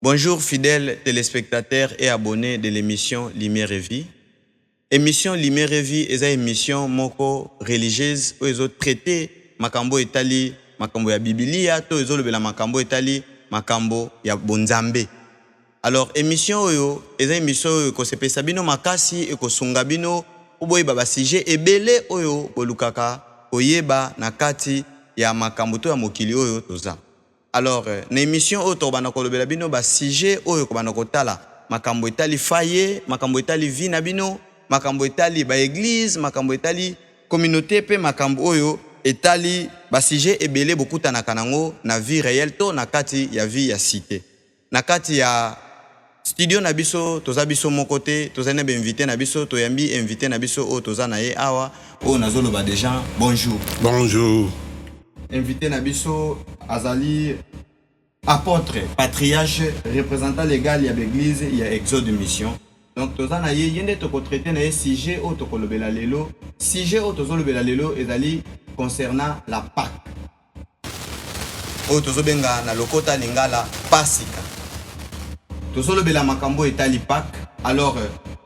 Bonjour fidèles téléspectateurs et abonnés de l'émission Lumière et Vie. Émission Lumière et Vie est une émission moko religieuse où ils ont traité makambo etali makambo ya Biblia to ils ont le makambo etali makambo ya bonzambe. Alors émission oyo est une émission oyo ko sepesa bino makasi et ko sunga bino uboyeba ba sujet ebele oyo bolukaka oyeba na kati ya makambo to ya mokili oyo toza. Alors, l'émission auto banakolobela bino ba sujet oyo ko banakotala makambo etali faye, makambo etali vie na bino, makambo etali ba église, makambo etali communauté pe makambo oyo etali ba sujet ebele bokutana kanango na vie réelle to na kati ya vie ya cité. Na kati ya studio na biso toza biso mokote, toza na invité na biso to yambi invité na biso o toza na ye awa o nazoloba déjà bonjour. Bonjour. Invité Nabiso Azali, apôtre, patriarche, représentant légal de l'église, il y a Exode Mission. Donc, tous les gens qui ont traité les sujets au Tokolobela Lelo, sujet au Tokolobela Lelo est concernant la Pâque. Au Tozobenga na lokota lingala Pasika. Tokolobela Makambo et Tali Pâque. Alors,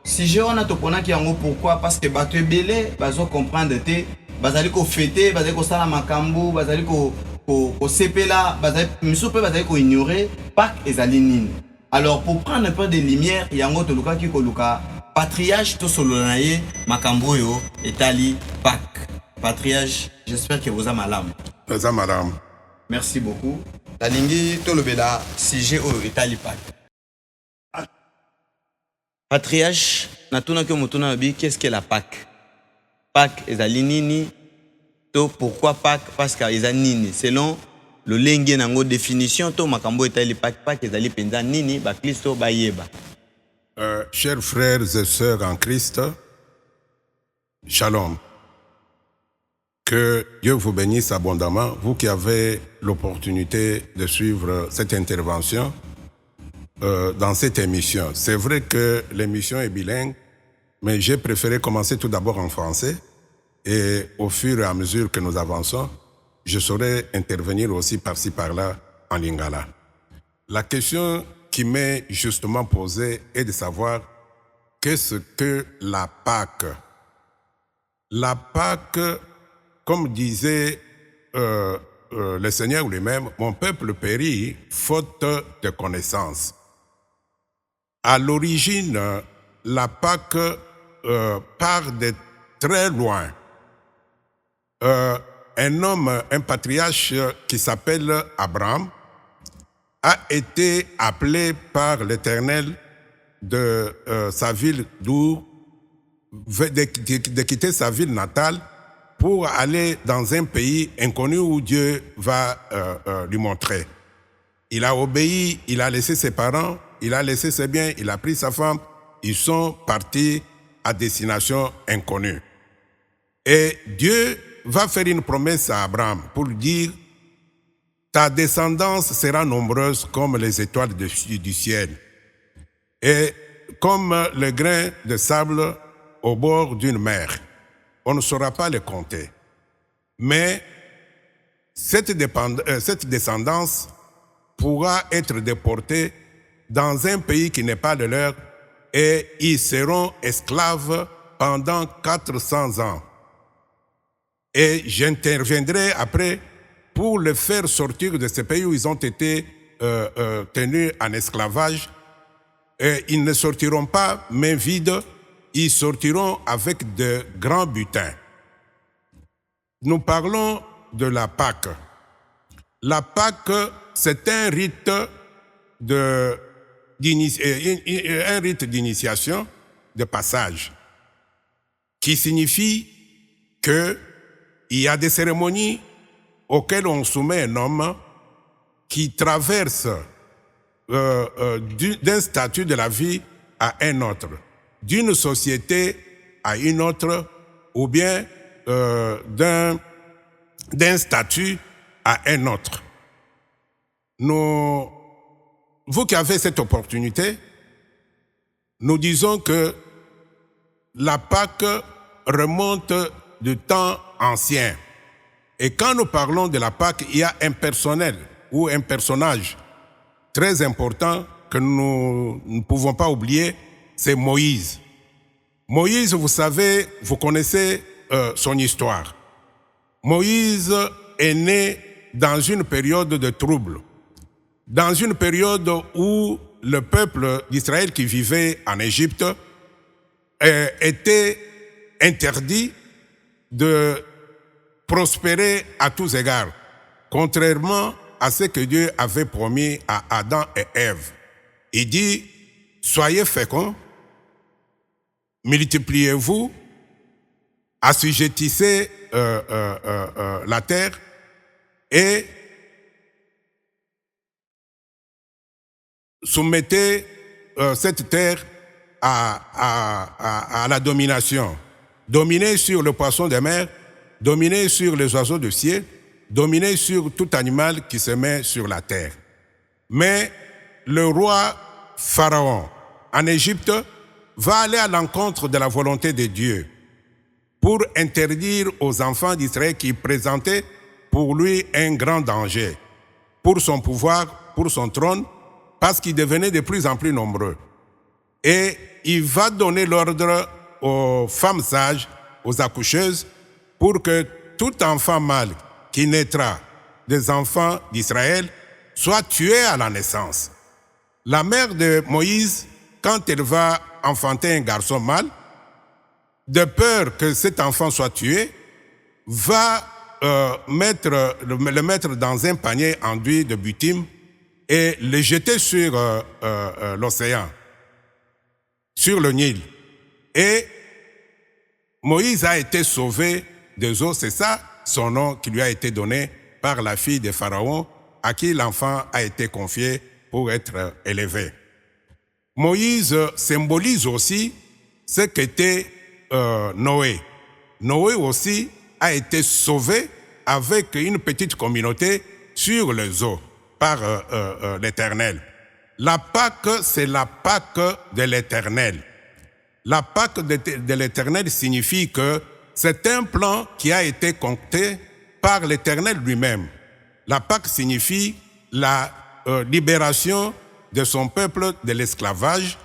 sujet on a topona qui en pourquoi parce que bato belé bazo comprendre te bazali ko fêter, bazali ko sala makambo, bazali ko sepela, bazali misope bazali ko ignorer Pâques ezali nini. Alors pour prendre un peu de lumière, yango to luka ki ko luka patriarche to solonaye makambo yo etali Pâques. Patriarche, j'espère que vous avez madame. Madame. Merci beaucoup. La lingi to lobela sujet o etali Pâques. Patriarche, natuna ke mutuna bi qu'est-ce que la Pâques? Pâques ezali nini to pourquoi Pâques parce que ezali nini selon le lenge nango définition to makambo etali Pâques ezali penza nini ba Kristo ba yeba. Chers frères et sœurs en Christ, shalom. Que Dieu vous bénisse abondamment, vous qui avez l'opportunité de suivre cette intervention dans cette émission. C'est vrai que l'émission est bilingue, mais j'ai préféré commencer tout d'abord en français et au fur et à mesure que nous avançons, je saurai intervenir aussi par-ci par-là en lingala. La question qui m'est justement posée est de savoir qu'est-ce que la Pâque. La Pâque, comme disait le Seigneur lui-même, mon peuple périt faute de connaissance. À l'origine, la Pâque part de très loin. Un homme, un patriarche qui s'appelle Abraham, a été appelé par l'Éternel de sa ville de quitter sa ville natale pour aller dans un pays inconnu où Dieu va lui montrer. Il a obéi, il a laissé ses parents, il a laissé ses biens, il a pris sa femme, ils sont partis à destination inconnue. Et Dieu va faire une promesse à Abraham pour dire « Ta descendance sera nombreuse comme les étoiles du ciel et comme le grain de sable au bord d'une mer. On ne saura pas les compter. Mais cette descendance pourra être déportée dans un pays qui n'est pas le leur et ils seront esclaves pendant 400 ans. Et j'interviendrai après pour les faire sortir de ce pays où ils ont été tenus en esclavage. Et ils ne sortiront pas main vide, ils sortiront avec de grands butins. Nous parlons de la Pâque. La Pâque, c'est un rite d'initiation, de passage, qui signifie qu'il y a des cérémonies auxquelles on soumet un homme qui traverse d'un statut de la vie à un autre, d'une société à une autre, ou bien d'un statut à un autre. Vous qui avez cette opportunité, nous disons que la Pâque remonte du temps ancien. Et quand nous parlons de la Pâque, il y a un personnel ou un personnage très important que nous ne pouvons pas oublier, c'est Moïse. Moïse, vous savez, vous connaissez son histoire. Moïse est né dans une période de trouble, dans une période où le peuple d'Israël qui vivait en Égypte était interdit de prospérer à tous égards, contrairement à ce que Dieu avait promis à Adam et Ève. Il dit, soyez féconds, multipliez-vous, assujettissez la terre et soumettez cette terre à la domination. Dominez sur le poisson des mers, dominez sur les oiseaux du ciel, dominez sur tout animal qui se met sur la terre. Mais le roi Pharaon en Égypte va aller à l'encontre de la volonté de Dieu pour interdire aux enfants d'Israël qui présentaient pour lui un grand danger, pour son pouvoir, pour son trône, parce qu'ils devenaient de plus en plus nombreux. Et il va donner l'ordre aux femmes sages, aux accoucheuses, pour que tout enfant mâle qui naîtra des enfants d'Israël soit tué à la naissance. La mère de Moïse, quand elle va enfanter un garçon mâle, de peur que cet enfant soit tué, va le mettre dans un panier enduit de bitume et le jeter sur l'océan, sur le Nil. Et Moïse a été sauvé des eaux, c'est ça son nom qui lui a été donné par la fille de Pharaon, à qui l'enfant a été confié pour être élevé. Moïse symbolise aussi ce qu'était Noé. Noé aussi a été sauvé avec une petite communauté sur les eaux par l'Éternel. La Pâque, c'est la Pâque de l'Éternel. La Pâque de l'Éternel signifie que c'est un plan qui a été concocté par l'Éternel lui-même. La Pâque signifie la libération de son peuple de l'esclavage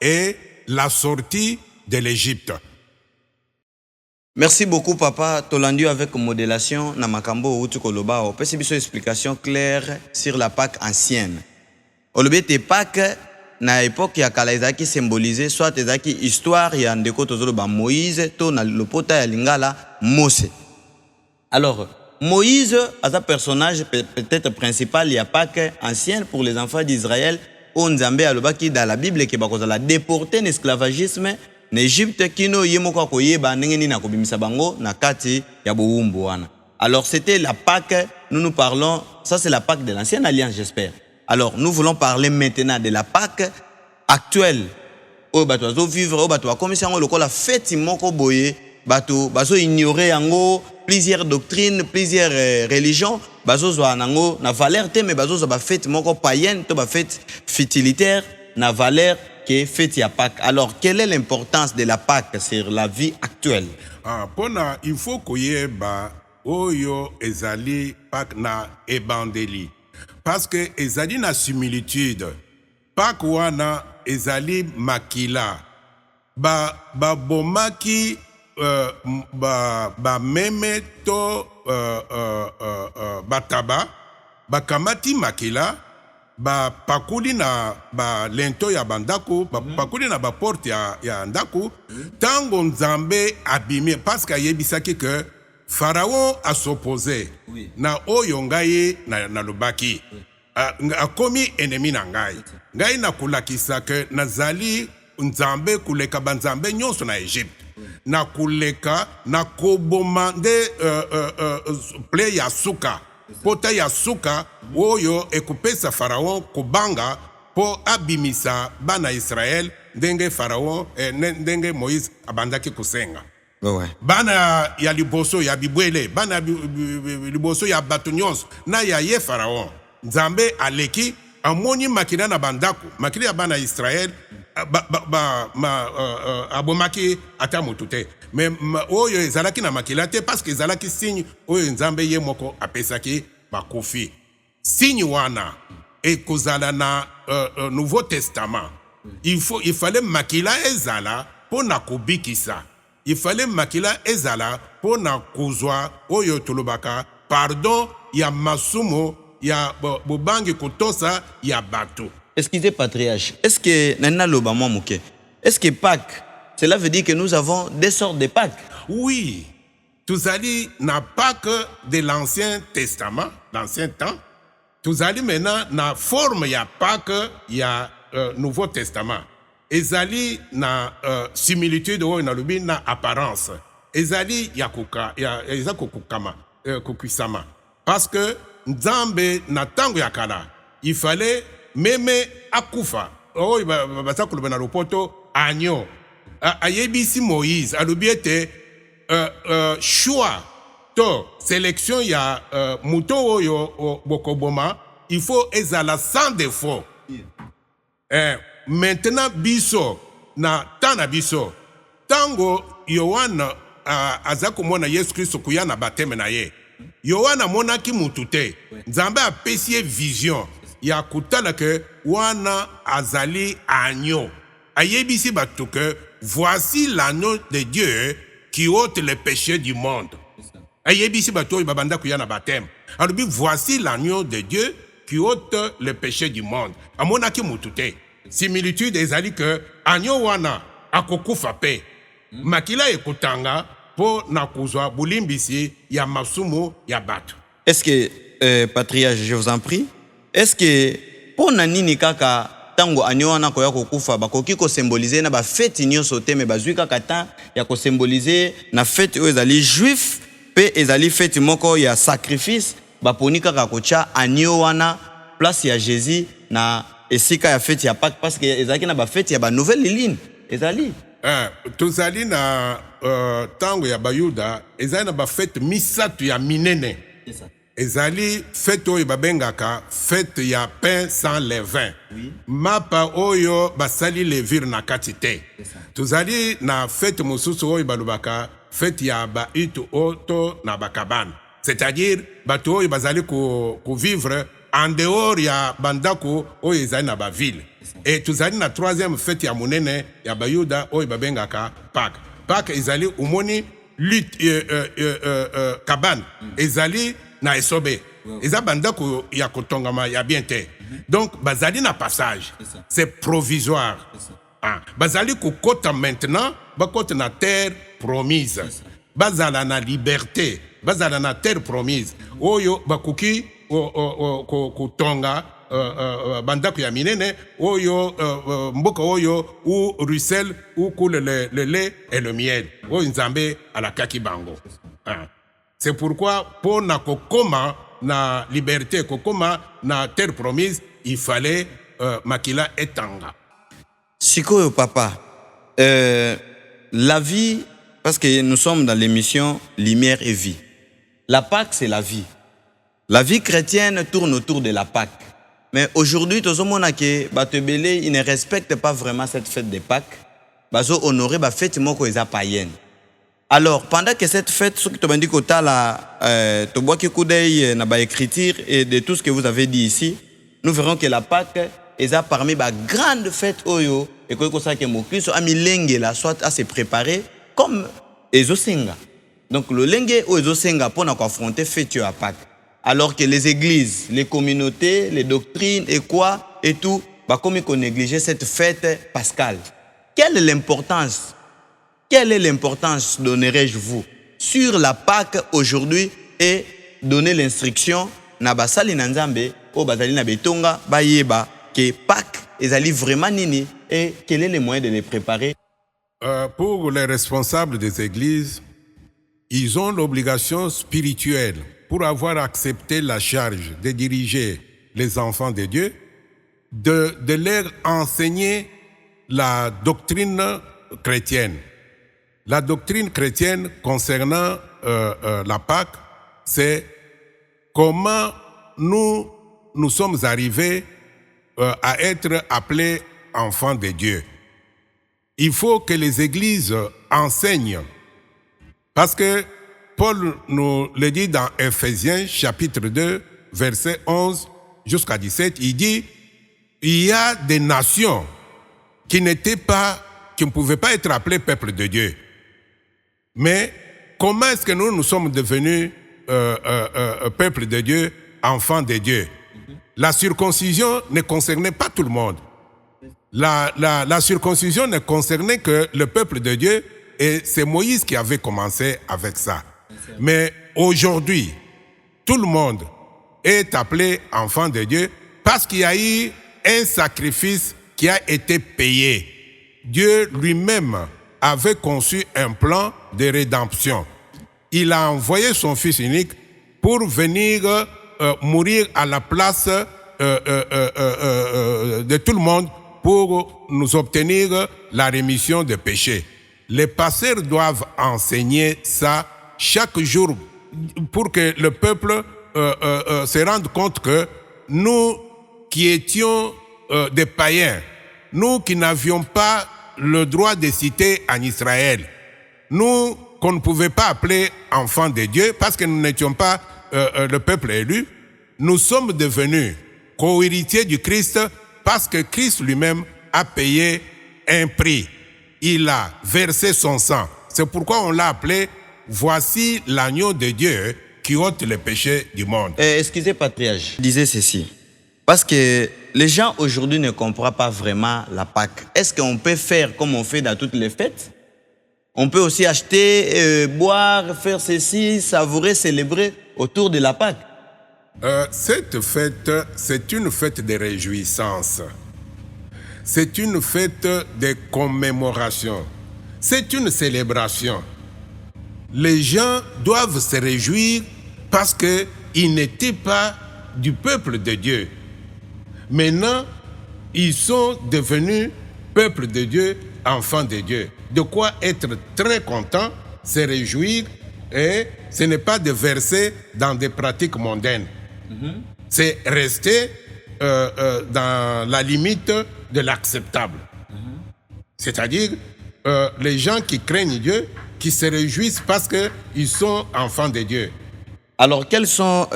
et la sortie de l'Égypte. Merci beaucoup, papa. Tolandio avec modélation na makambo utu koloba. On peut une explication claire sur la Pâque ancienne. Olobete Pâque na époque ya kala ezaki symbolisé soit ezaki histoire ya ndeko tozoloba Moïse to na lopota ya lingala Mose. Alors Moïse est un personnage peut-être principal ya Pâque ancienne pour les enfants d'Israël. On Nzambe alobaki dans la Bible que bakozala déporter en esclavagisme en Égypte kino yemoko koyeba ndenge nini na kobimisa bango na kati ya bowumbu wana. Alors c'était la Pâque, nous parlons, ça c'est la Pâque de l'ancienne alliance, j'espère. Alors nous voulons parler maintenant de la Pâque actuelle. Oyo bato bazo vivre, oyo bato bakomisa yango lokola fête moko boye, bato bazo ignorer yango, plusieurs doctrines, plusieurs religions, bazo zwa nango na valeur te, mais bazo zwa ba fête moko païenne, to ba fête futilitaire na valeur que fête ya Pâque. Alors quelle est l'importance de la Pâque sur la vie actuelle? Pona il faut koyeba oyo ezali Pâque na ebandeli. Parce que ezali na similitude. Pâque wana ezali makila. Ba bomaki ba meme to bataba bakamati makila ba pakuli na ba lento ya bandako ba pakuli na ba porte ya ndako tango Nzambe abimi parce que yebisaki que Pharaon a s'opposé na oyo ngai na lobaki akomi ennemi na ngai na kulakisa que nazali Nzambe kuleka banzambe nyonso na Égypte na kuleka na koboma nde ple ya suka pota ya suka oyo ekupesa Pharaon kubanga po abimisa bana Israël ndenge Pharaon ndenge Moïse abandaki kusenga. Ouais. Bana ya liboso ya bibwele, bana liboso ya bato nyonso na ya ye Pharaon. Nzambe aleki amoni makina na bandako, makina ya bana Israël abomaki ata motu te. Mais oyo ezalaki na makila te parce que ezalaki signe oyo Nzambe ye moko apesaki bakofi. Signe wana et kozala na Nouveau Testament. Il fallait makila ezala pour na kubikisa. Il fallait makila ezala pour na kuzwa oyo tulubaka pardon ya masumo ya bobangi kotosa ya bato. Excusez patriarche, est-ce que nana loba mwa muke? Est-ce que Pâques, cela veut dire que nous avons des sortes de Pâques? Oui, tuzali na Pâques de l'Ancien Testament, l'Ancien Temps. Tuzali maintenant na forme ya Pâques ya Nouveau Testament. Ezali na similitude oyo na lubi na apparence. Ezali ya kukukama, kukisama. Parce que Nzambe na tango ya kala, il fallait meme akufa. Oyo basa kuluba na lopoto agneau. Ayebisi Moïse alubi ete choix to sélection ya mouton oyo bokoboma, il faut ezala sans défaut. Maintenant biso na tana biso tango Yohana azako mona Yesu Kristo kuya na bateme na ye. Yohana monaki mutu te. Nzambe apesi vision ya kutala ke wana azali agneau. Ayebisi batu ke voici l'agneau de Dieu qui ôte les péchés du monde. Ayebisi batu oyo babanda kuya na bateme. Alubi voici l'agneau de Dieu qui ôte les péchés du monde. Amonaki mutu te. Similitude ezali que agneau wana akokufa pe. Makila ekutanga po na kuzwa bulimbisi ya masumu ya batu. Est-ce que, patriarche, je vous en prie, est-ce que pour nani kaka tango agneau wana koya kokufa bakoki ko symboliser na ba fête nyonso te me bazwi kaka temps ya ko symboliser na fête oyo ezali juif pe ezali fête moko ya sacrifice baponi kaka kocha agneau wana place ya Jésus na esika ya fête ya Pâques parce que ezaki na ba fête ya ba nouvelle ligne ezali tozali na tango ya bayuda ezali na ba fête misatu ya minene. Ezali fête oyo babengaka fête ya pain sans levain. Mapa oyo basali levir na kati te. Tozali na fête mosusu oyo balubaka fête ya baitu oto na bakabana. C'est-à-dire bato oyo bazali ko vivre en dehors ya bandako oyo ezali na baville. Et tuzali na troisième fête ya munene ya bayuda oyo babengaka Pâques. Pâques ezali umoni lutte kabane ezali na esobe. Eza bandako ya kotongama ya bien te. Donc bazali na passage. C'est provisoire. Bazali kokota maintenant bakota na terre promise. Bazala na liberté. Bazala na terre promise. Oyo bakuki kutonga bandako ya minene oyo mboka oyo où ruisselle où coule le lait et le miel oyo nzambe alakaki bango. C'est pourquoi pour na kokoma na liberté kokoma na terre promise il fallait makila etanga. Sikoyo papa, la vie, parce que nous sommes dans l'émission Lumière et Vie. La Pâque c'est la vie. La vie chrétienne tourne autour de la Pâque. Mais aujourd'hui, tout le monde ils ne respectent pas vraiment cette fête de Pâques. Ils ont honoré la fête païenne. Alors, pendant que cette fête, ce qui te dit que tu vois que coup d'œil dans l'écriture et de tout ce que vous avez dit ici, nous verrons que la Pâque est parmi les grandes fêtes oyo et que ça que mon Christ a mis l'engue soit à se préparer comme ezosenga. Donc le lengue ou ezosenga pour affronter fête à Pâques. Alors que les églises, les communautés, les doctrines et quoi et tout, bah comme ils négligeaient cette fête pascale. Quelle est l'importance donnerais-je vous sur la Pâque aujourd'hui et donner l'instruction na basali na nzambe o bazali na betonga bayeba que Pâques ezali vraiment nini et quel est le moyen de les préparer? Pour les responsables des églises, ils ont l'obligation spirituelle pour avoir accepté la charge de diriger les enfants de Dieu, de leur enseigner la doctrine chrétienne. La doctrine chrétienne concernant la Pâque, c'est comment nous sommes arrivés à être appelés enfants de Dieu. Il faut que les églises enseignent, parce que Paul nous le dit dans Ephésiens chapitre 2, verset 11, jusqu'à 17, il dit, il y a des nations qui ne pouvaient pas être appelées peuple de Dieu. Mais comment est-ce que nous sommes devenus peuple de Dieu, enfants de Dieu? La circoncision ne concernait pas tout le monde. La circoncision ne concernait que le peuple de Dieu, et c'est Moïse qui avait commencé avec ça. Mais aujourd'hui, tout le monde est appelé enfant de Dieu parce qu'il y a eu un sacrifice qui a été payé. Dieu lui-même avait conçu un plan de rédemption. Il a envoyé son Fils unique pour venir mourir à la place de tout le monde pour nous obtenir la rémission des péchés. Les pasteurs doivent enseigner ça chaque jour pour que le peuple se rende compte que nous qui étions des païens, nous qui n'avions pas le droit de citer en Israël, nous qu'on ne pouvait pas appeler enfants de Dieu parce que nous n'étions pas le peuple élu, nous sommes devenus co-héritiers du Christ parce que Christ lui-même a payé un prix. Il a versé son sang. C'est pourquoi on l'a appelé « Voici l'agneau de Dieu qui ôte les péchés du monde ». Excusez, patriarche, je disais ceci. Parce que les gens aujourd'hui ne comprennent pas vraiment la Pâque. Est-ce qu'on peut faire comme on fait dans toutes les fêtes? On peut aussi acheter, boire, faire ceci, savourer, célébrer autour de la Pâque. Cette fête, c'est une fête de réjouissance. C'est une fête de commémoration. C'est une célébration. Les gens doivent se réjouir parce qu'ils n'étaient pas du peuple de Dieu. Maintenant, ils sont devenus peuple de Dieu, enfants de Dieu. De quoi être très content, se réjouir, et ce n'est pas de verser dans des pratiques mondaines. C'est rester dans la limite de l'acceptable. C'est-à-dire les gens qui craignent Dieu, qui se réjouissent parce qu'ils sont enfants de Dieu. Alors, quelles sont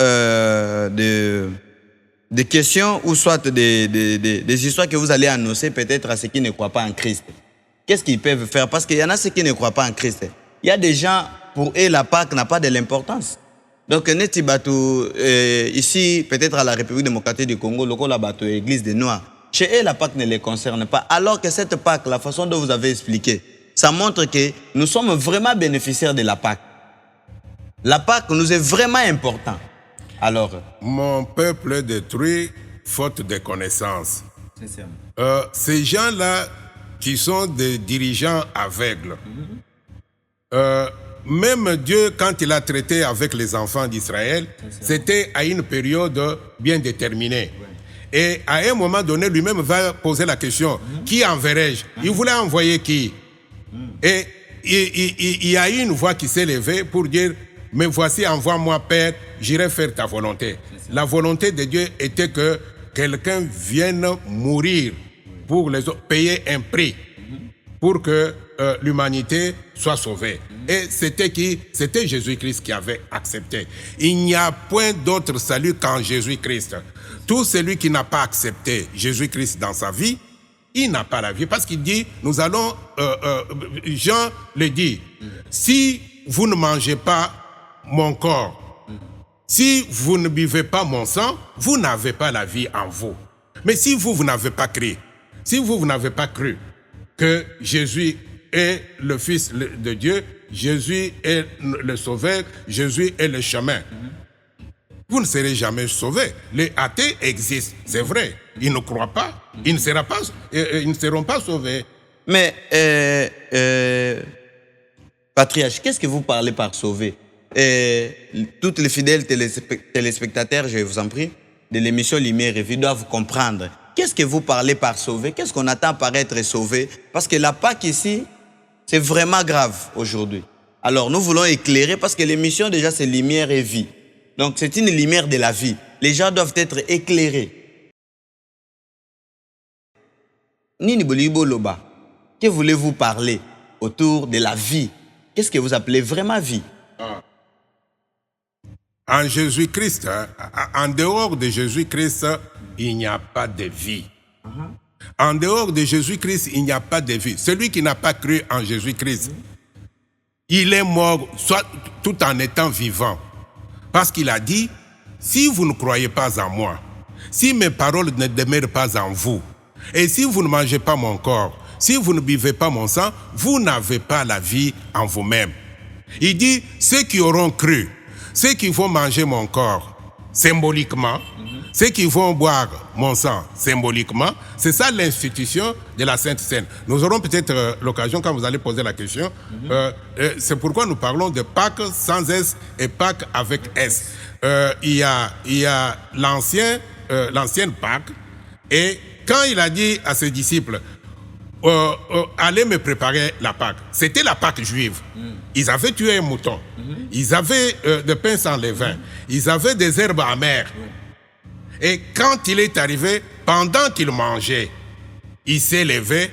des questions ou soit des histoires que vous allez annoncer peut-être à ceux qui ne croient pas en Christ? Qu'est-ce qu'ils peuvent faire? Parce qu'il y en a ceux qui ne croient pas en Christ. Il y a des gens, pour eux, la Pâque n'a pas de l'importance. Donc, ici, peut-être à la République démocratique du Congo, l'église des Noirs, chez eux, la Pâque ne les concerne pas. Alors que cette Pâque, la façon dont vous avez expliqué, ça montre que nous sommes vraiment bénéficiaires de la Pâque. La Pâque nous est vraiment important. Alors, mon peuple détruit faute de connaissances. Ces gens-là qui sont des dirigeants aveugles, même Dieu, quand il a traité avec les enfants d'Israël, c'était à une période bien déterminée. Et à un moment donné, lui-même va poser la question, qui enverrai-je? Il voulait envoyer qui? Et il y a eu une voix qui s'est levée pour dire, mais voici, envoie-moi, Père, j'irai faire ta volonté. La volonté de Dieu était que quelqu'un vienne mourir pour les autres, payer un prix pour que l'humanité soit sauvée. Et c'était qui? C'était Jésus-Christ qui avait accepté. Il n'y a point d'autre salut qu'en Jésus-Christ. Tout celui qui n'a pas accepté Jésus-Christ dans sa vie, il n'a pas la vie. Parce qu'il dit, nous allons, Jean le dit, si vous ne mangez pas mon corps, si vous ne buvez pas mon sang, vous n'avez pas la vie en vous. Mais si vous n'avez pas cru, si vous n'avez pas cru que Jésus est le Fils de Dieu, Jésus est le Sauveur, Jésus est le chemin, vous ne serez jamais sauvés. Les athées existent, c'est vrai. Ils ne croient pas, ils ne seront pas sauvés. Mais, patriarche, qu'est-ce que vous parlez par sauver? Toutes les fidèles téléspectateurs, je vous en prie, de l'émission Lumière et Vie doivent comprendre. Qu'est-ce que vous parlez par sauver? Qu'est-ce qu'on attend par être sauvé? Parce que la Pâque ici, c'est vraiment grave aujourd'hui. Alors, nous voulons éclairer parce que l'émission, déjà, c'est Lumière et Vie. Donc, c'est une lumière de la vie. Les gens doivent être éclairés. Nini Bolibo Loba, que voulez-vous parler autour de la vie? Qu'est-ce que vous appelez vraiment vie? En Jésus-Christ, en dehors de Jésus-Christ, il n'y a pas de vie. En dehors de Jésus-Christ, il n'y a pas de vie. Celui qui n'a pas cru en Jésus-Christ, il est mort soit tout en étant vivant. Parce qu'il a dit, si vous ne croyez pas en moi, si mes paroles ne demeurent pas en vous, et si vous ne mangez pas mon corps, si vous ne buvez pas mon sang, vous n'avez pas la vie en vous-même. Il dit, ceux qui auront cru, ceux qui vont manger mon corps, symboliquement, ceux qui vont boire mon sang, symboliquement, c'est ça l'institution de la Sainte Seine. Nous aurons peut-être l'occasion, quand vous allez poser la question, c'est pourquoi nous parlons de Pâques sans S et Pâques avec S. Il y a l'ancienne Pâques, et quand il a dit à ses disciples, allez me préparer la Pâque. C'était la Pâque juive. Ils avaient tué un mouton. Ils avaient de pain sans levain. Ils avaient des herbes amères. Et quand il est arrivé, pendant qu'il mangeait, il s'est levé,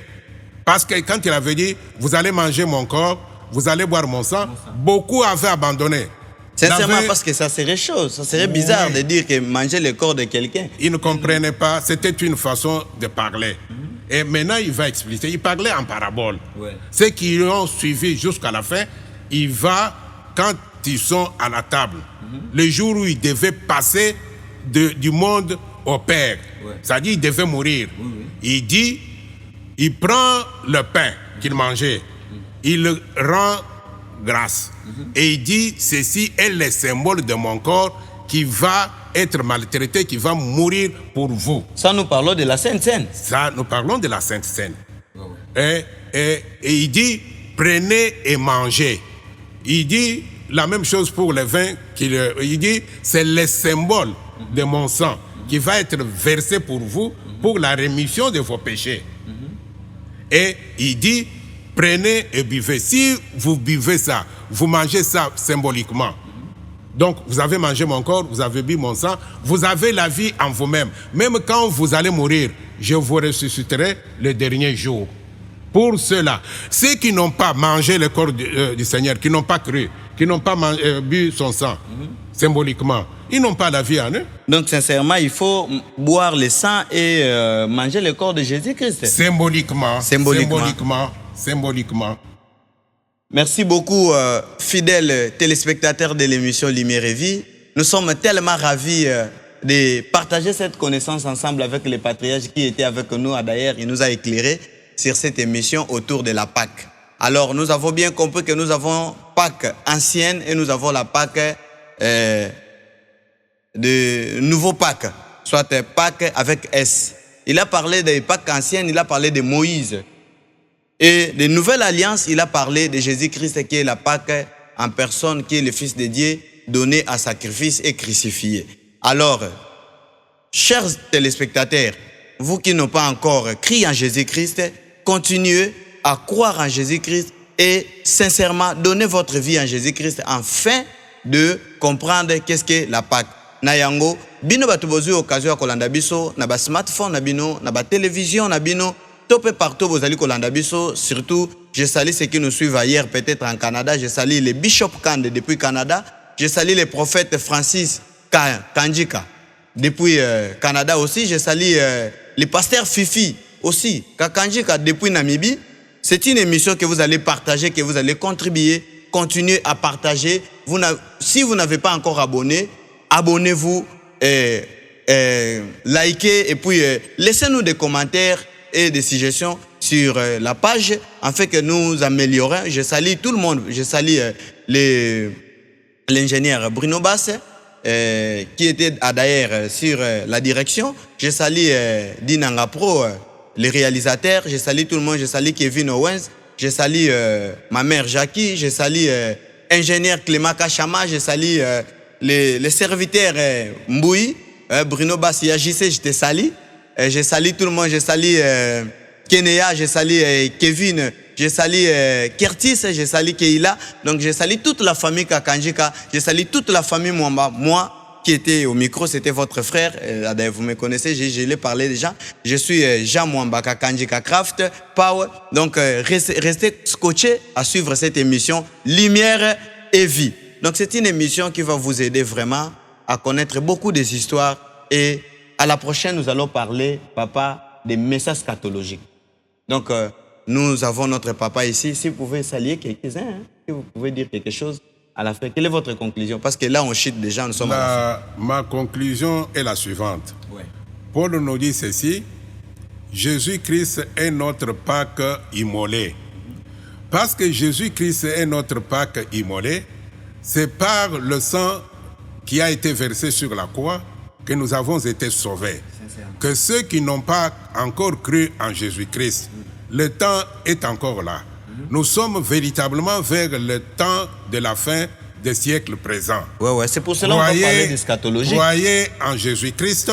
parce que quand il avait dit, vous allez manger mon corps, vous allez boire mon sang, beaucoup avaient abandonné. Sincèrement, parce que ça serait chaud, ça serait bizarre de dire que manger le corps de quelqu'un. Ils ne comprenaient pas, c'était une façon de parler. Et maintenant, il va expliquer. Il parlait en parabole. Ceux qui l'ont suivi jusqu'à la fin, il va, quand ils sont à la table, le jour où ils devaient passer du monde au Père, c'est-à-dire ils devaient mourir. Il dit, il prend le pain qu'il mangeait, il le rend grâce. Et il dit, ceci est le symbole de mon corps qui va être maltraité, qui va mourir pour vous. Ça, nous parlons de la Sainte Seine. Ça, nous parlons de la Sainte Seine. Et il dit, prenez et mangez. Il dit la même chose pour le vin. Il dit, c'est le symbole de mon sang qui va être versé pour vous pour la rémission de vos péchés. Et il dit, prenez et buvez. Si vous buvez ça, vous mangez ça symboliquement. Donc, vous avez mangé mon corps, vous avez bu mon sang, vous avez la vie en vous-même. Même quand vous allez mourir, je vous ressusciterai le dernier jour. Pour ceux-là, ceux qui n'ont pas mangé le corps du Seigneur, qui n'ont pas cru, qui n'ont pas bu son sang, symboliquement, ils n'ont pas la vie en eux. Donc, sincèrement, il faut boire le sang et manger le corps de Jésus-Christ. Symboliquement. Merci beaucoup, fidèles téléspectateurs de l'émission Lumière et Vie. Nous sommes tellement ravis de partager cette connaissance ensemble avec les patriarches qui étaient avec nous. D'ailleurs, il nous a éclairé sur cette émission autour de la Pâque. Alors, nous avons bien compris que nous avons Pâque ancienne et nous avons la Pâque de nouveau Pâque, soit Pâque avec S. Il a parlé des Pâques anciennes, il a parlé de Moïse. Et de Nouvelle Alliance, il a parlé de Jésus-Christ qui est la Pâque en personne, qui est le Fils de Dieu, donné à sacrifice et crucifié. Alors, chers téléspectateurs, vous qui n'avez pas encore crié en Jésus-Christ, continuez à croire en Jésus-Christ et sincèrement donnez votre vie en Jésus-Christ afin de comprendre qu'est-ce que la Pâque. Nayango, bino batubozu occasion à kolanda biso, na ba smartphone na bino, na ba télévision na bino, topé partout vous allez kolanda biso. Surtout, je salue ceux qui nous suivent ailleurs, peut-être en Canada. Je salue les Bishop Kande depuis Canada. Je salue les prophètes Francis Kanjika depuis Canada aussi. Je salue les pasteurs Fifi aussi, Kanjika depuis Namibie. C'est une émission que vous allez partager, que vous allez contribuer. Continuez à partager. Si vous n'avez pas encore abonné, abonnez-vous, likez et puis laissez-nous des commentaires et des suggestions sur la page afin que nous améliorons. Je salue tout le monde. Je salue l'ingénieur Bruno Basse qui était d'ailleurs sur la direction. Je salue Dinanga Pro, les réalisateurs. Je salue tout le monde. Je salue Kevin Owens. Je salue ma mère Jackie. Je salue ingénieur Clément Kachama. Je salue les serviteurs Mboui, Bruno Basse, JC, je te salue. Je salue tout le monde. Je salue Kenya. Je salue Kevin. Je salue Curtis. Je salue Keila. Donc je salue toute la famille Kakanjika. Je salue toute la famille Mwamba. Moi qui était au micro, c'était votre frère. Vous me connaissez, je l'ai parlé déjà. Je suis Jean Mwamba Kakanjika Craft Power. Donc restez scotchés à suivre cette émission Lumière et Vie. Donc c'est une émission qui va vous aider vraiment à connaître beaucoup des histoires. Et à la prochaine, nous allons parler, papa, des messages scatologiques. Donc nous avons notre papa ici. Si vous pouvez saluer quelques-uns, hein, si vous pouvez dire quelque chose à la fin. Quelle est votre conclusion? Parce que là, on chute déjà, nous sommes à la fin. Ma conclusion est la suivante. Ouais. Paul nous dit ceci: Jésus-Christ est notre Pâque immolé. Parce que Jésus-Christ est notre Pâque immolé, c'est par le sang qui a été versé sur la croix que nous avons été sauvés. Que ceux qui n'ont pas encore cru en Jésus-Christ, le temps est encore là. Nous sommes véritablement vers le temps de la fin des siècles présents. Ouais, c'est pour cela qu'on va parler d'eschatologie. Croyez en Jésus-Christ,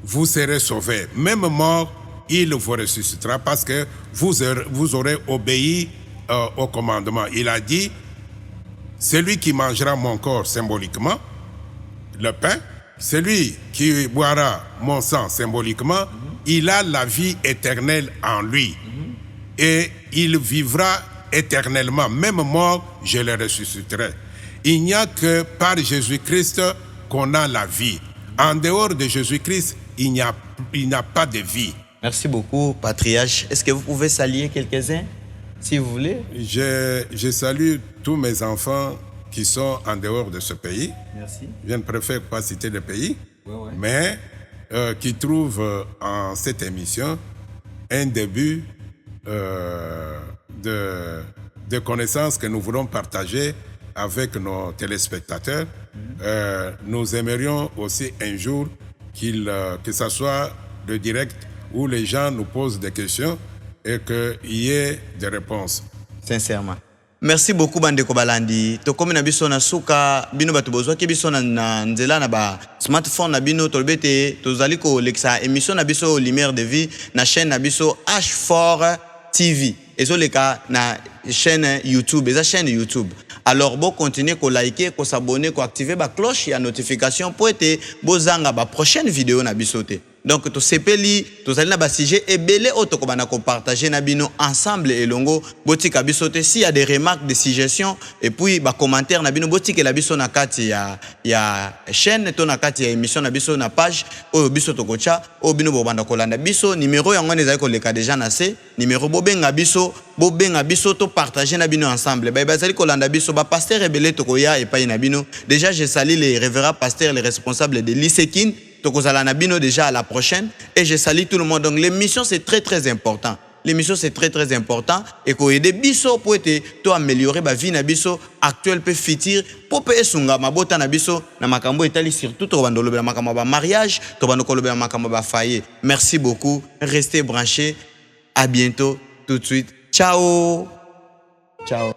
vous serez sauvés. Même mort, il vous ressuscitera parce que vous aurez obéi au commandement. Il a dit: celui qui mangera mon corps symboliquement, le pain, celui qui boira mon sang symboliquement, il a la vie éternelle en lui. Et il vivra éternellement. Même mort, je le ressusciterai. Il n'y a que par Jésus-Christ qu'on a la vie. En dehors de Jésus-Christ, il n'y a pas de vie. Merci beaucoup, patriarche. Est-ce que vous pouvez saluer quelques-uns, si vous voulez? Je salue tous mes enfants qui sont en dehors de ce pays. Merci. Je ne préfère pas citer de pays, Ouais. mais qui trouvent en cette émission un début de connaissances que nous voulons partager avec nos téléspectateurs. Nous aimerions aussi un jour que ce soit le direct où les gens nous posent des questions et qu'il y ait des réponses. Sincèrement. Merci beaucoup Bandeko Balandi. Tokomi na biso na suka bino batu bozwaki biso na nzela na ba smartphone na bino tolbete tozali ko lekisa émission na biso Lumière de Vie na chaîne na biso H4 TV. Ezoleka na chaîne YouTube, eza chaîne YouTube. Alors bon continuer ko liker, ko s'abonner, ko activer ba cloche ya notification pour être bozanga ba prochaine vidéo na biso te. Donc to sepeli to zali na ba sujet ebele auto ko bana ko partager na bino ensemble elongo botika biso te. Si y a des remarques, des suggestions et puis ba commentaire na bino botika la biso na kati ya chaîne to na kati ya émission na biso na page oyo biso to kocha o bino bo banda ko landa biso numéro yango ezali ko leka déjà na se numéro bobenga biso to partager na bino ensemble ba bazali ko landa biso ba pasteur ebele to ko ya et pa na bino. Déjà je salue les révérends pasteurs, les responsables de l'Isekin. Tokozala Nabino déjà à la prochaine et je salue tout le monde. Donc l'émission c'est très important. L'émission c'est très important et qu'on aide biso pour être to améliorer ba vie na biso actuelle peut futur pour pe esunga mabota na biso na makambo etali surtout to bandolo na makambo ba mariage to bandoko na makambo ba foyer. Merci beaucoup, restez branchés. À bientôt tout de suite. Ciao. Ciao.